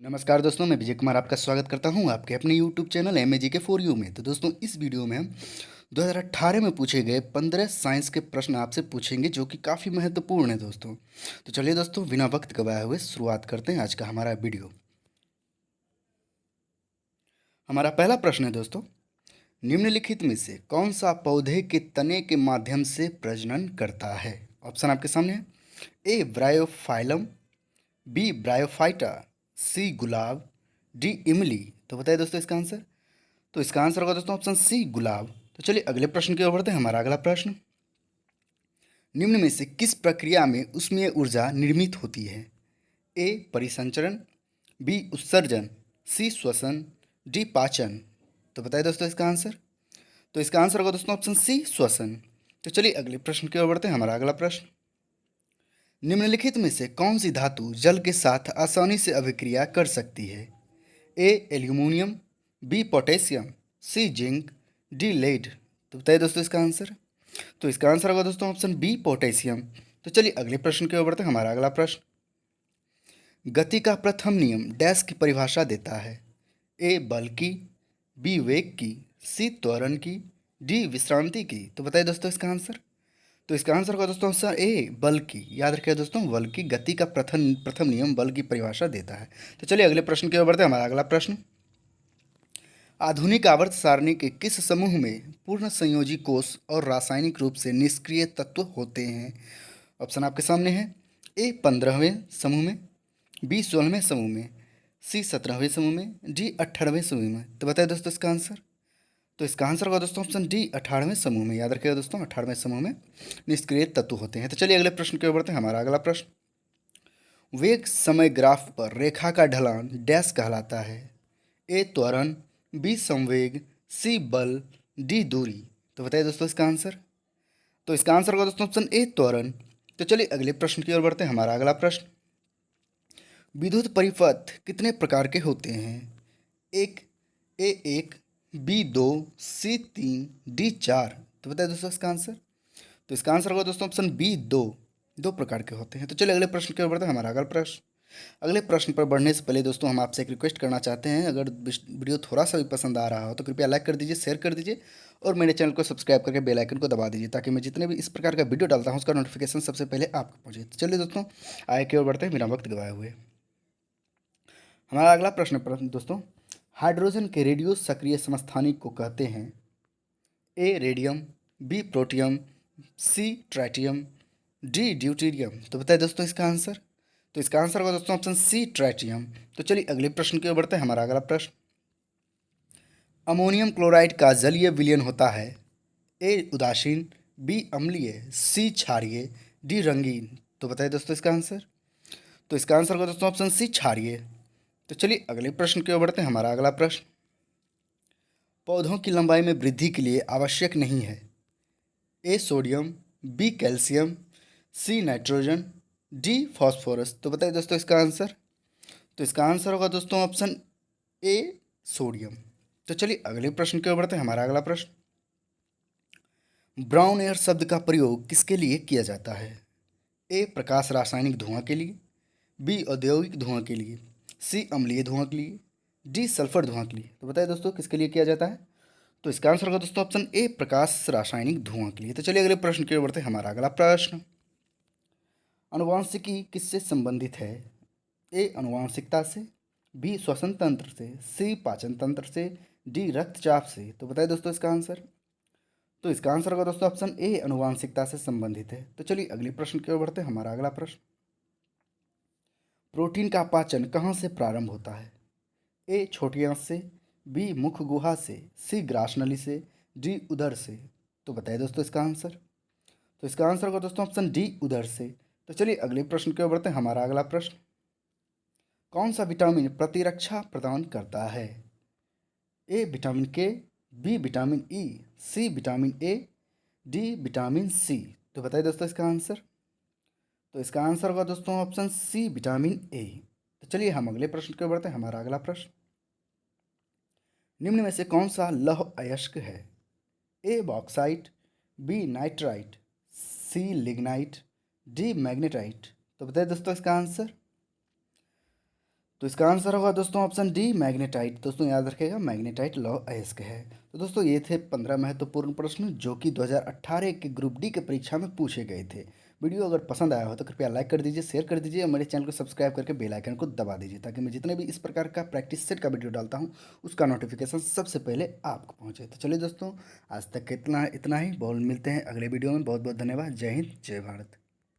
नमस्कार दोस्तों, मैं विजय कुमार आपका स्वागत करता हूं आपके अपने YouTube channel MAGK for you में। तो दोस्तों, इस वीडियो में हम 2018 में पूछे गए 15 साइंस के प्रश्न आपसे पूछेंगे जो कि काफ़ी महत्वपूर्ण है दोस्तों। तो चलिए दोस्तों, बिना वक्त गवाए हुए शुरुआत करते हैं आज का हमारा वीडियो। हमारा पहला प्रश्न है दोस्तों, निम्नलिखित में से कौन सा पौधे के तने के माध्यम से प्रजनन करता है? ऑप्शन आपके सामने है। ए ब्रायोफाइलम, बी ब्रायोफाइटा, सी गुलाब, डी इमली। तो बताइए दोस्तों इसका आंसर। तो इसका आंसर होगा दोस्तों ऑप्शन सी गुलाब। तो चलिए अगले प्रश्न की ओर बढ़ते हैं। हमारा अगला प्रश्न, निम्न में से किस प्रक्रिया में ऊष्मीय ऊर्जा निर्मित होती है? ए परिसंचरण, बी उत्सर्जन, सी श्वसन, डी पाचन। तो बताइए दोस्तों इसका आंसर। तो इसका आंसर होगा दोस्तों ऑप्शन सी श्वसन। तो चलिए अगले प्रश्न की ओर बढ़ते हैं। हमारा अगला प्रश्न, निम्नलिखित में से कौन सी धातु जल के साथ आसानी से अभिक्रिया कर सकती है? ए एल्यूमिनियम, बी पोटेशियम, सी जिंक, डी लेड। तो बताइए दोस्तों इसका आंसर। तो इसका आंसर होगा दोस्तों ऑप्शन बी पोटेशियम। तो चलिए अगले प्रश्न की ओर बढ़ते हैं। हमारा अगला प्रश्न, गति का प्रथम नियम डैश की परिभाषा देता है? ए बल की, बी वेग की, सी त्वरण की, डी विश्रांति की। तो बताइए दोस्तों इसका आंसर। तो इसका आंसर होगा दोस्तों आंसर ए बल की। याद रखिए दोस्तों, बल की गति का प्रथम प्रथम नियम बल की परिभाषा देता है। तो चलिए अगले प्रश्न की ओर बढ़ते हैं। हमारा अगला प्रश्न, आधुनिक आवर्त सारणी के किस समूह में पूर्ण संयोजी कोष और रासायनिक रूप से निष्क्रिय तत्व होते हैं? ऑप्शन आपके सामने है। ए 15वें समूह में, बी 16वें समूह में, सी 17वें समूह में, डी 18वें समूह में। तो बताइए दोस्तों इसका आंसर। तो इसका आंसर होगा दोस्तों ऑप्शन डी 18वें समूह में। याद रखिएगा दोस्तों, 18वें समूह में निष्क्रिय तत्व होते हैं। तो चलिए अगले प्रश्न की ओर बढ़ते हैं। हमारा अगला प्रश्न, वेग समय ग्राफ पर रेखा का ढलान डैश कहलाता है? ए त्वरण, बी संवेग, सी बल, डी दूरी। तो बताइए दोस्तों इसका आंसर। तो इसका आंसर होगा दोस्तों ऑप्शन ए त्वरण। तो चलिए अगले प्रश्न की ओर बढ़ते हैं। हमारा अगला प्रश्न, विद्युत परिपथ कितने प्रकार के होते हैं? एक, ए एक, बी दो, सी तीन, डी चार। तो बताइए दोस्तों इसका आंसर। तो इसका आंसर होगा दोस्तों ऑप्शन बी दो। दो प्रकार के होते हैं। तो चलिए अगले प्रश्न की ओर बढ़ते हैं। हमारा अगला प्रश्न, अगले प्रश्न पर बढ़ने से पहले दोस्तों हम आपसे एक रिक्वेस्ट करना चाहते हैं, अगर वीडियो थोड़ा सा भी पसंद आ रहा हो तो कृपया लाइक कर दीजिए, शेयर कर दीजिए और मेरे चैनल को सब्सक्राइब करके बेल आइकन को दबा दीजिए ताकि मैं जितने भी इस प्रकार का वीडियो डालता हूं उसका नोटिफिकेशन सबसे पहले आपको पहुंचे। तो चलिए दोस्तों, आगे की ओर बढ़ते हैं बिना वक्त गवाए हुए। हमारा अगला प्रश्न दोस्तों, हाइड्रोजन के रेडियो सक्रिय समस्थानिक को कहते हैं? ए रेडियम, बी प्रोटियम, सी ट्राइटियम, डी ड्यूटीरियम। तो बताइए दोस्तों इसका आंसर। तो इसका आंसर होगा दोस्तों ऑप्शन सी ट्राइटियम। तो चलिए अगले प्रश्न की ओर बढ़ते हैं। हमारा अगला प्रश्न, अमोनियम क्लोराइड का जलीय विलयन होता है? ए उदासीन, बी अम्लीय, सी क्षारीय, डी रंगीन। तो बताइए दोस्तों इसका आंसर। तो इसका आंसर होगा दोस्तों ऑप्शन सी क्षारीय। तो चलिए अगले प्रश्न की ओर बढ़ते हैं। हमारा अगला प्रश्न, पौधों की लंबाई में वृद्धि के लिए आवश्यक नहीं है? A sodium, B calcium, C nitrogen, D phosphorus. तो बताइए दोस्तों इसका आंसर। तो इसका आंसर होगा दोस्तों ऑप्शन ए सोडियम। तो चलिए अगले प्रश्न की ओर बढ़ते हैं। हमारा अगला प्रश्न, ब्राउन एयर शब्द का प्रयोग किसके लिए किया जाता है? ए प्रकाश रासायनिक धुआं के लिए, बी औद्योगिक धुआं के लिए, सी अम्लीय धुआं के लिए, डी सल्फर धुआं के लिए। तो बताइए दोस्तों किसके लिए किया जाता है? तो इसका आंसर होगा दोस्तों ऑप्शन ए प्रकाश रासायनिक धुआं के लिए। तो चलिए अगले प्रश्न की ओर बढ़ते हैं। हमारा अगला प्रश्न, अनुवांशिकी किससे संबंधित है? ए अनुवांशिकता से, बी श्वसन तंत्र से, सी पाचन तंत्र से, डी रक्तचाप से। तो बताइए दोस्तों इसका आंसर। तो इसका आंसर होगा दोस्तों ऑप्शन ए अनुवांशिकता से संबंधित है। तो चलिए अगले प्रश्न की ओर बढ़ते हैं। हमारा अगला प्रश्न, प्रोटीन का पाचन कहाँ से प्रारंभ होता है? ए छोटी आंत से, बी मुख गुहा से, सी ग्रासनली से, डी उदर से। तो बताइए दोस्तों इसका आंसर। तो इसका आंसर होगा दोस्तों ऑप्शन डी उदर से। तो चलिए अगले प्रश्न की ओर बढ़ते हैं। हमारा अगला प्रश्न, कौन सा विटामिन प्रतिरक्षा प्रदान करता है? A vitamin K, B vitamin E, C vitamin A, D vitamin C. तो बताइए दोस्तों इसका आंसर। तो इसका आंसर होगा दोस्तों ऑप्शन सी विटामिन ए। तो चलिए हम अगले प्रश्न की ओर बढ़ते हैं। हमारा अगला प्रश्न, निम्न में से कौन सा लौह अयस्क है? ए बॉक्साइट, बी नाइट्राइट, सी लिग्नाइट, डी मैग्नेटाइट। तो बताइए दोस्तों इसका आंसर। तो इसका आंसर होगा दोस्तों ऑप्शन डी मैग्नेटाइट। दोस्तों याद रखिएगा मैग्नेटाइट लौ अयस्क है। तो दोस्तों ये थे 15 महत्वपूर्ण प्रश्न जो कि 2018 के ग्रुप डी के परीक्षा में पूछे गए थे। वीडियो अगर पसंद आया हो तो कृपया लाइक कर दीजिए, शेयर कर दीजिए और मेरे चैनल को सब्सक्राइब करके बेल आइकन को दबा दीजिए ताकि मैं जितने भी इस प्रकार का प्रैक्टिस सेट का वीडियो डालता हूँ उसका नोटिफिकेशन सबसे पहले आपको पहुँचे। तो चलिए दोस्तों आज तक इतना इतना ही, बहुत मिलते हैं अगले वीडियो में। बहुत बहुत धन्यवाद। जय हिंद, जय भारत।